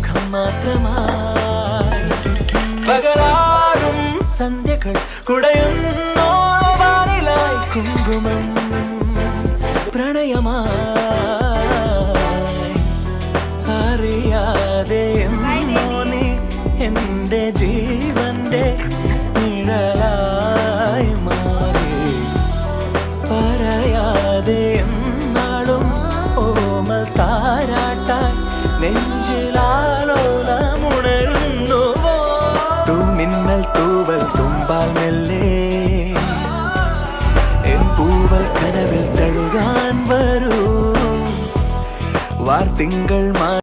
സുഖം മാത്രമായി. പകലാറും സന്ധ്യകൾ കുടയുന്നോ വാനിലായി കുങ്കുമം പ്രണയമായി. അറിയാതെ എന്നോ നീ എന്റെ ജീവന്റെ നിഴലായി മാറി. പറയാതെ എന്നാളും ഓമൽ താരാട്ടായി നെഞ്ചിലാലോലമുണരുന്നുവോ. തൂമിന്നൽ തൂവൽ തുമ്പാൽ മെല്ലെ എൻ പൂവൽ കനവിൽ തഴുകാൻ വരൂ. വാർത്തിങ്കൾ